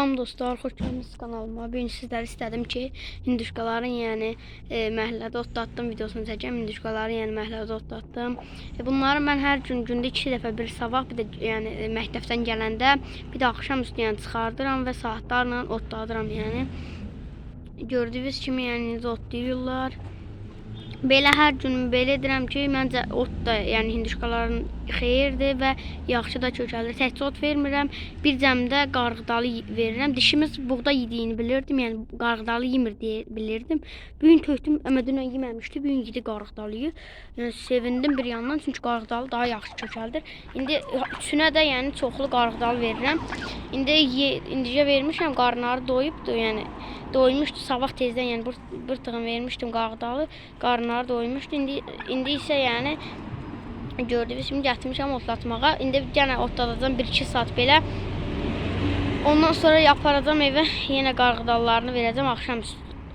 Salam dostlar, xoş gəldiniz kanalıma. Bugün sizlərə istədim ki, hinduşkaların yəni məhəllədə otlatdım videosunu çəkəm. Hinduşkaları yəni məhəllədə otlatdım. Bunları mən hər gün gündə 2 dəfə, bir sabah, bir də yəni məktəbdən gələndə, bir də axşam üstü yəni çıxardıram və saatlarla otladıram yəni. Gördüyünüz kimi yəni otlayırlar. Belə hər gün belə edirəm ki, məncə ot da, yəni hinduşkaların xeyirdir və yaxşı da kökəldir. Təkcə ot vermirəm, bir cəmdə qarğıdalı verirəm. Dişimiz buğda yediyini bilirdim, yəni qarğıdalı yemir deyə bilirdim. Bugün tökdüm, amma dünən yeməmişdi, bugün yedi qarğıdalıyı. Yəni sevindim bir yandan, çünki qarğıdalı daha yaxşı kökəldir. İndi üçünə də yəni çoxlu qarğıdalı verirəm. İndicə vermişəm, qarnları doyubdur, yəni doymuşdu. Sabah tezdən yəni bir tığım vermişdim qarğıdalı. Qarnları doymuşdu. İndi isə yəni gördüyünüz kimi gətirmişəm otlatmağa. İndi yenə otladacağam 1-2 saat belə. Ondan sonra aparacağam evə, yenə qarğıdalarını verəcəm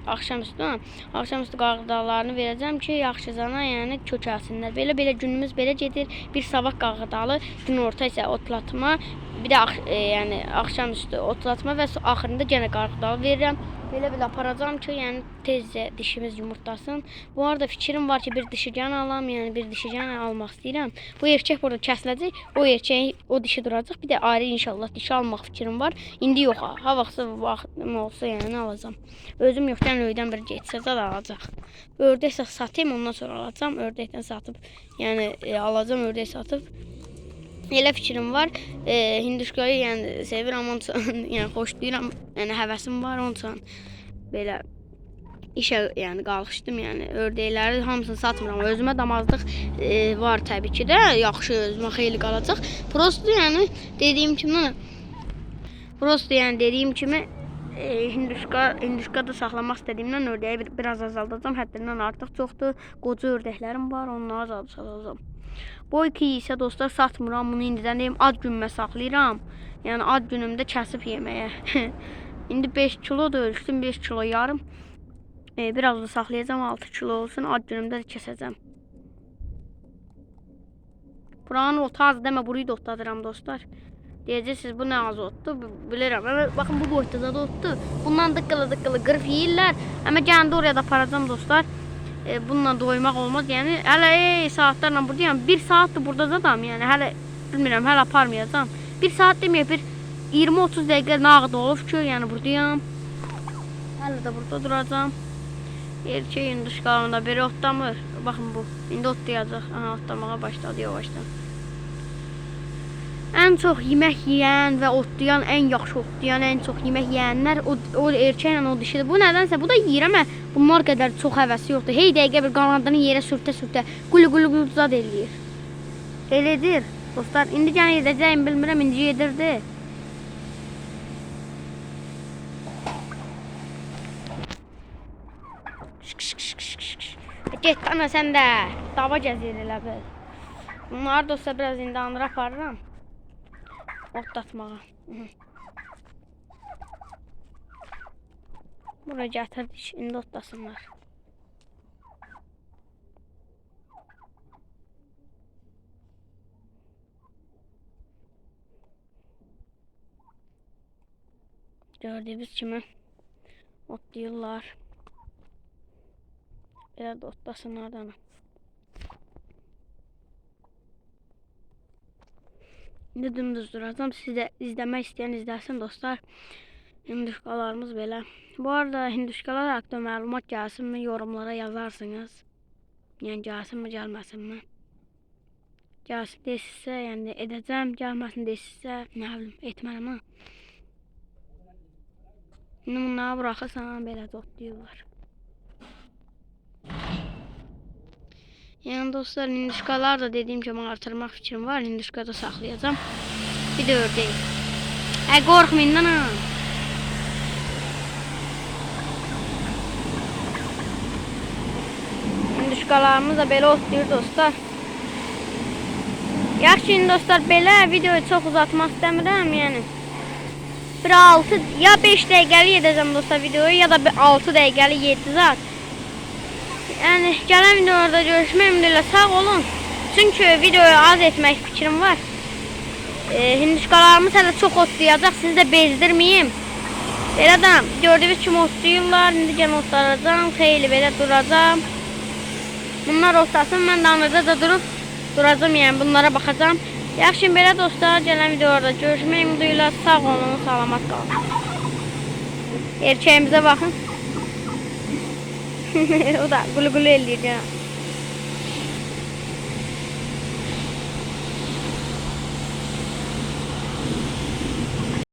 axşamüstü qarğıdalarını verəcəm ki, yaxşıcana yəni kökəlsinlər. Belə günümüz belə gedir. Bir sabah qarğıdalı, günorta isə otlatma, bir də yəni axşamüstü otlatma və axırında yenə qarğıdalı verirəm. Belə aparacağam ki, yəni tezcə dişimiz yumurtlasın. Bu arada fikrim var ki, bir dişican alam, yəni bir dişican almaq istəyirəm. Bu erkək burada kəsiləcək, o erkəyin o dişi duracaq. Bir də ayrı inşallah dişi almaq fikrim var. İndi yox, ha vaxtım olsa yəni alacağam. Özüm yoxdan öydən bir getsə də alacaq. Ördək satayım, ondan sonra alacağam. Ördəkdən satıb, yəni alacağam, ördək satıb. Elə fikrim var. Hinduşkayı yəni sevirəm, onun üçün yəni xoşlayıram, yəni həvəsim var, onun üçün belə işə yəni qalxışdım, yəni ördəkləri hamısını satmıram. Özümə damazlıq var təbii ki də, yaxşı özümə xeyli qalacaq. Prosto yəni dediyim kimi hinduşkada saxlamaq istədiyimdən ördəyi biraz azaldacağam. Həddindən artıq çoxdur. Qoca ördəklərim var, onları azaldacağam. Bu iki isə dostlar satmıram, bunu indidən deyim, ad günümə saxlayıram. Yəni ad günümdə kəsib yeməyə. İndi 5 kilodur, ölçdüm 5 kilo yarım. Biraz da saxlayacağım, 6 kilo olsun, ad günümdə də kəsəcəm. Buranın otu az demə, burayı da otladıram dostlar. Deyəcəksiniz bu nə az otdur, bilirəm. Baxın bu boyda da otdur. Bundan dıqqılı qırıb yeyirlər. Amma gəndə oraya da aparacağım dostlar. Bununla doymaq olmaz. Yəni hələ saatlarla buradayam. 1 saatdır buradacam. Yəni hələ bilmirəm, hələ aparmayacağam. 1 saat deməyək, bir 20-30 dəqiqə nağd olub ki, yəni buradayam. Hələ də burada duracağam. Erkək hinduşkalında biri otlamır. Baxın bu. İndi otlayacaq. Aha, otlamağa başladı yavaşdan. Ən çox yemək yeyən və otlayan, ən yaxşı otlayan, ən çox yemək yeyənlər o erkəklə o dişidir. Bu nədənsə, bu da yeyir, amma bunlar qədər çox həvəsi yoxdur. Hey dəqiqə bir qanadını yerə sürtə, qulu zad eləyir. Elədir, dostlar. İndi gələn edəcəyim, bilmirəm, indi yedirdi. Get ana sən də, dava gəzir elə bil. Bunları dostlar biraz indi andıra aparıram. Otlatmağa. Buraya gətirdik, indi otlasınlar. Gördüyünüz kimi otlayırlar. Elə də otlasınlar da. İndi dümdüz duracağım. Siz də izləmək istəyən izləsin dostlar. Hinduşkalarımız belə. Bu arada hinduşkalar haqqında məlumat gəlsinmi, yorumlara yazarsınız. Yəni gəlsinmi, gəlməsinmi? Gəlsin desinsə, yəni edəcəm. Gəlməsin desinsə, nə bilim, etməliyəm ha. İndi bunları buraxırsan, belə otlayırlar. Yəni dostlar, hinduşkalar da dediyim kimi artırmaq fikrim var. Hinduşkada saxlayacağım. Bir də ördək. Qorxmayın lan ha. Hinduşkalarımız da belə otlayır dostlar. Yaxşı dostlar, belə videoyu çox uzatmaq istəmirəm, yəni. Bir 6 ya 5 dəqiqəli edəcəm dostlar videoyu, ya da 6 dəqiqəli 7 saat. Yəni gələn videolarda görüşmək ümidi ilə sağ olun. Çünki videoyu az etmək fikrim var. Hinduşkalarımız hələ çox otlayacaq, sizi də bezdirməyim. Belə də gördüyünüz kimi otlayırlar. İndi gəlin otlaracağım. Xeyli belə duracağım. Bunlar otlasın. Mən damırda da duracağım. Yəni bunlara baxacağım. Yaxşı belə dostlar, gələn videolarda görüşmək ümidiylə sağ olun, salamat qalın. Erkəyimizə baxın. O da qulu qulu eləyir.